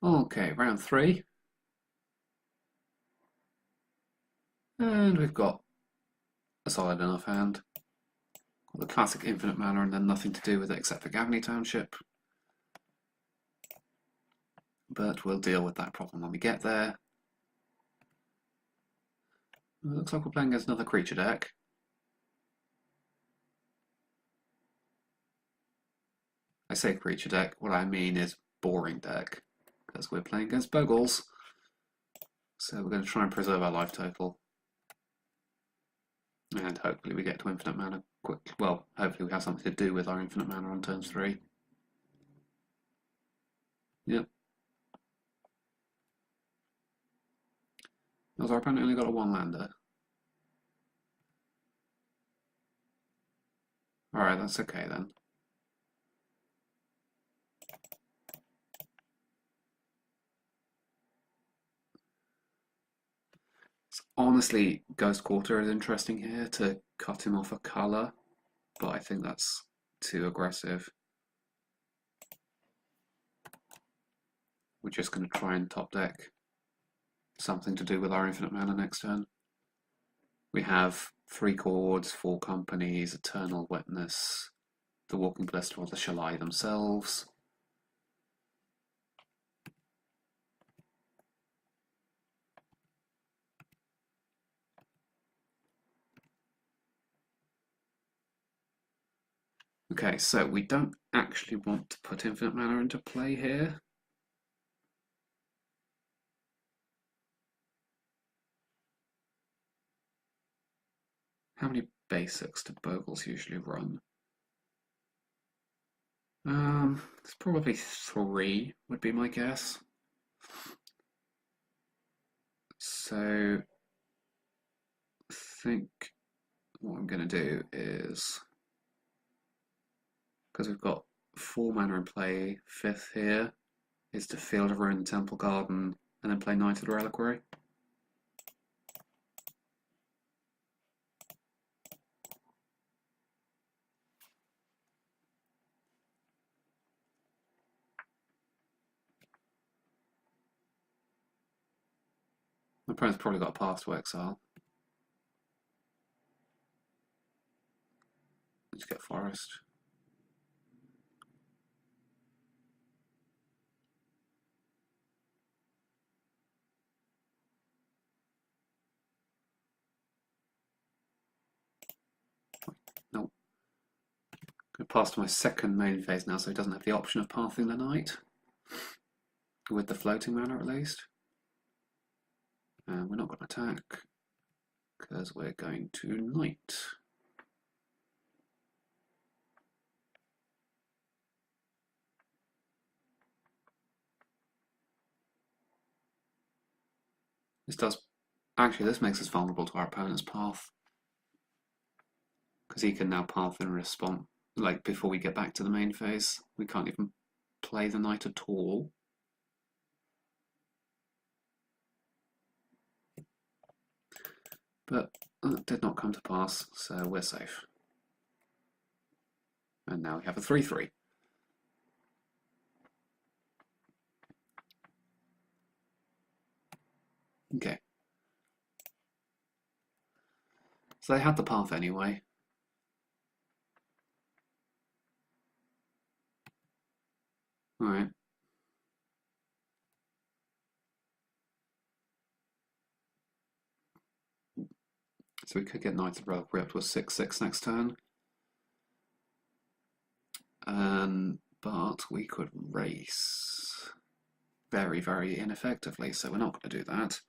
Okay, round three. And we've got a solid enough hand. The classic infinite mana and then nothing to do with it except for Gavany Township. But we'll deal with that problem when we get there. It looks like we're playing against another creature deck. I say creature deck, what I mean is boring deck, because we're playing against Bogles. So we're going to try and preserve our life total. And hopefully we get to infinite mana quick. Well, hopefully we have something to do with our infinite mana on turn 3. Yep. Because our opponent only got a 1-lander. Alright, that's okay then. Honestly, Ghost Quarter is interesting here to cut him off a colour, but I think that's too aggressive. We're just going to try and top deck something to do with our infinite mana next turn. We have 3 chords, 4 companies, Eternal Witness, the Walking Ballista or the Shalai themselves. Okay, so we don't actually want to put infinite mana into play here. How many basics do Bogles usually run? It's probably 3 would be my guess. So I think what I'm going to do is, because we've got 4 mana in play, 5th here, is to Field of Ruin, Temple Garden, and then play Knight of the Reliquary. My opponent's probably got a Path to Exile. Let's get Forest. Nope. Going to pass to my second main phase now, so he doesn't have the option of pathing the Knight. With the floating mana at least. And we're not going to attack, because we're going to Knight. This makes us vulnerable to our opponent's path. Because he can now path in response, like before we get back to the main phase. We can't even play the Knight at all. But that did not come to pass, so we're safe. And now we have a 3-3. Okay. So they had the path anyway. Alright. So we could get Knight of Reliquary up to a 6-6 next turn. But we could race very, very ineffectively, so we're not going to do that.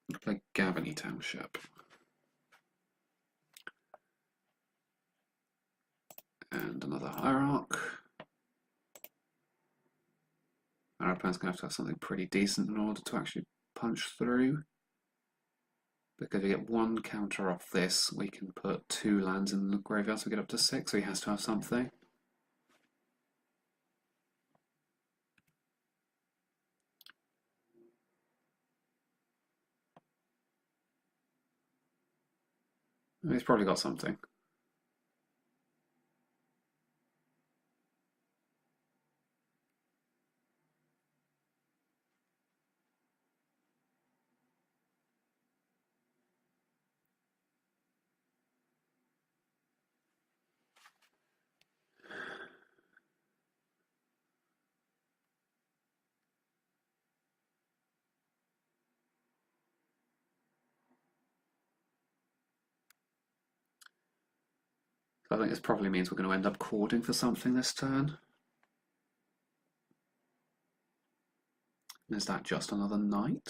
We'll play Gavany Township. And another Hierarch. Our opponent's going to have something pretty decent in order to actually punch through. Because we get 1 counter off this, we can put 2 lands in the graveyard, so we get up to 6, so he has to have something. He's probably got something. So I think this probably means we're going to end up cording for something this turn. Is that just another knight?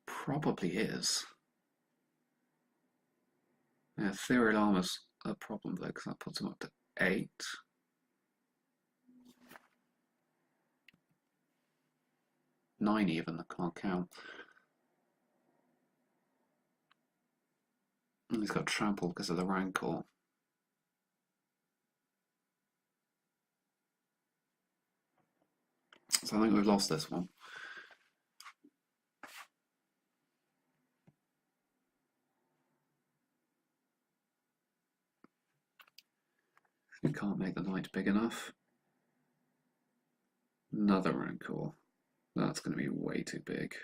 Probably is. Yeah, ethereal armor's a problem though, because that puts him up to 8. 9 even, I can't count. And he's got trample because of the rancor. So I think we've lost this one. You can't make the knight big enough. Another rancor. That's going to be way too big.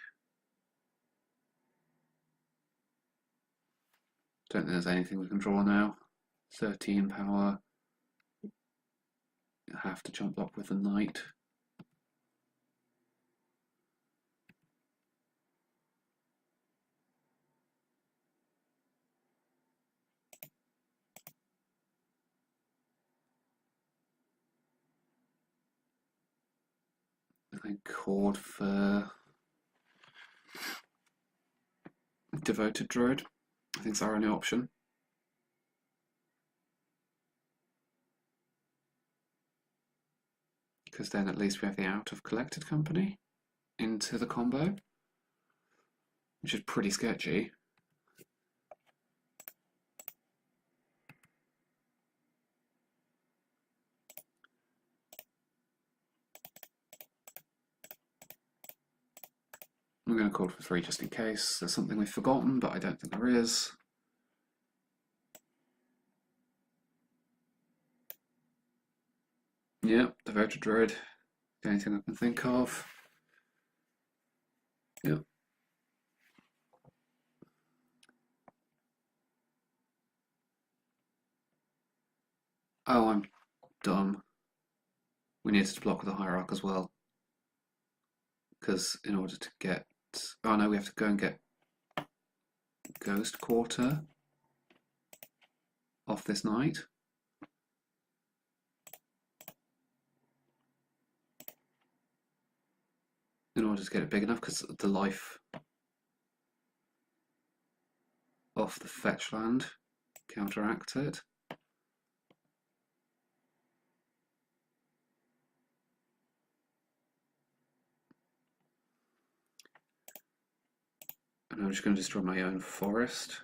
Don't think there's anything we can draw now. 13 power. Have to jump up with the knight. I think chord for Devoted Druid. I think it's our only option. Because then at least we have the out of Collected Company into the combo, which is pretty sketchy. I'm going to call for 3 just in case. There's something we've forgotten, but I don't think there is. Yep, Devoted Druid. The only thing I can think of. Yep. Oh, I'm dumb. We needed to block with the Hierarch as well. Because in order to get... Oh no, we have to go and get Ghost Quarter off this knight. In order to get it big enough, because the life off the fetch land counteract it. And I'm just going to destroy my own forest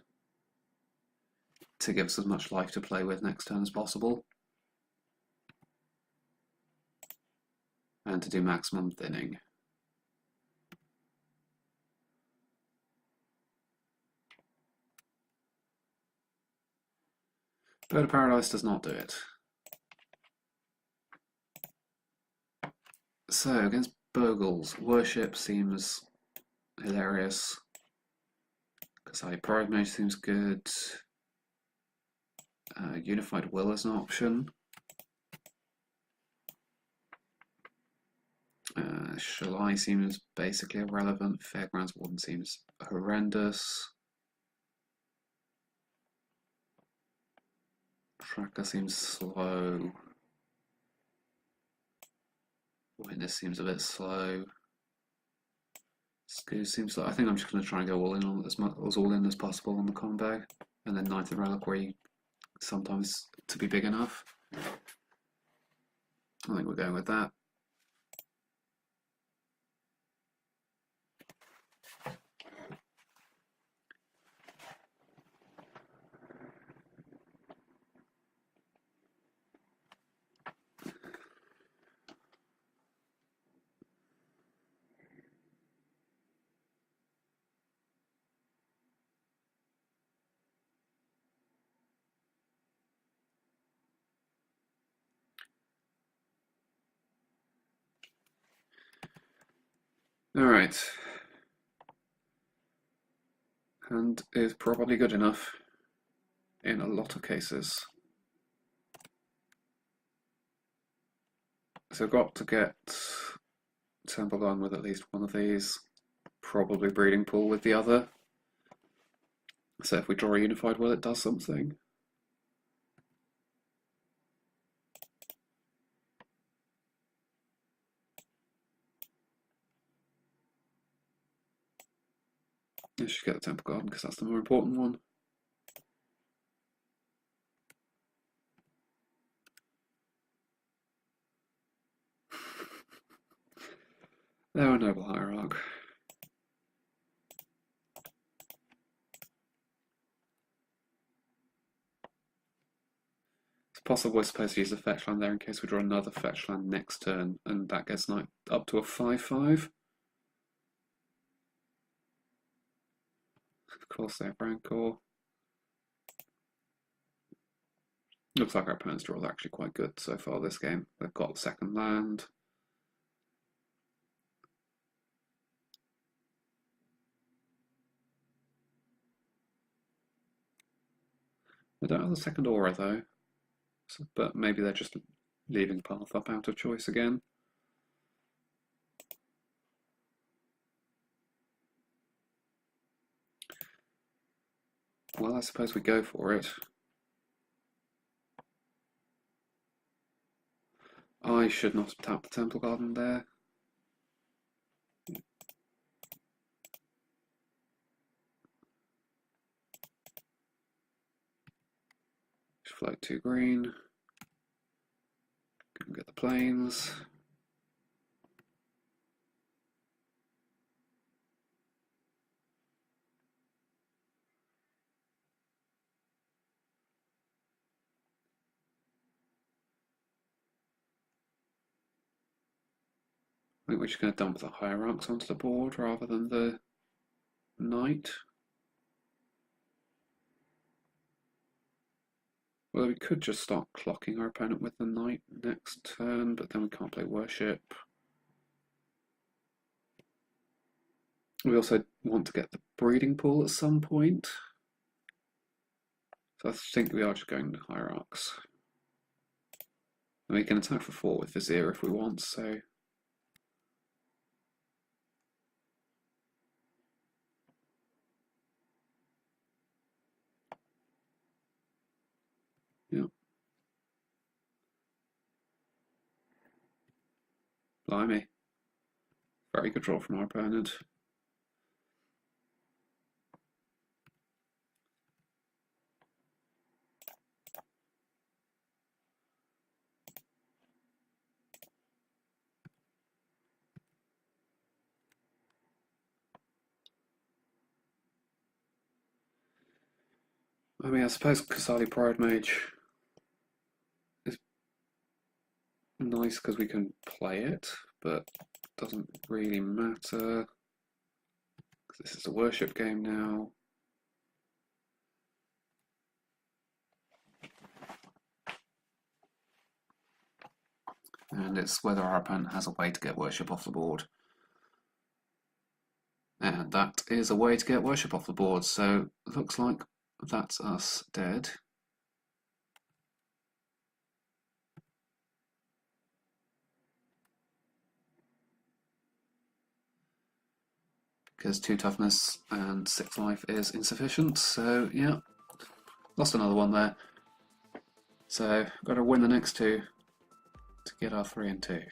to give us as much life to play with next turn as possible. And to do maximum thinning. Bird of Paradise does not do it. So, against Bogles, Worship seems hilarious. Kasai Pride Mage seems good. Unified Will is an option. Shalai seems basically irrelevant. Fairgrounds Warden seems horrendous. Tracker seems slow. Witness seems a bit slow. Scoo seems like... I think I'm just going to try and go all in on as all in as possible on the combo, and then Ninth and Reliquary sometimes to be big enough. I think we're going with that. Alright. Hand is probably good enough. in a lot of cases. So I've got to get Temple Garden with at least one of these, probably Breeding Pool with the other. So if we draw a Unified Will, it does something. I should get the Temple Garden because that's the more important one. There are Noble Hierarch. It's possible we're supposed to use a fetch land there in case we draw another fetch land next turn, and that gets knight up to a 5/5. Of course, they have Rancor. Looks like our opponent's draw is actually quite good so far this game. They've got second land. They don't have the second aura though, so, but maybe they're just leaving path up out of choice again. Well, I suppose we go for it. I should not have tapped the Temple Garden there. Just float 2 green. Get the plains. I think we're just going to dump the Hierarchs onto the board rather than the Knight. Well, we could just start clocking our opponent with the Knight next turn, but then we can't play Worship. We also want to get the Breeding Pool at some point. So I think we are just going to Hierarchs. And we can attack for 4 with Vizier if we want, so... yeah. Blimey. Very good draw from our opponent. I mean, I suppose Kasali Pride Mage is nice because we can play it, but doesn't really matter. This is a Worship game now. And it's whether our opponent has a way to get Worship off the board. And that is a way to get Worship off the board, so it looks like that's us dead. Because 2 toughness and 6 life is insufficient, so yeah, lost another one there. So got to win the next 2 to get our 3 and 2.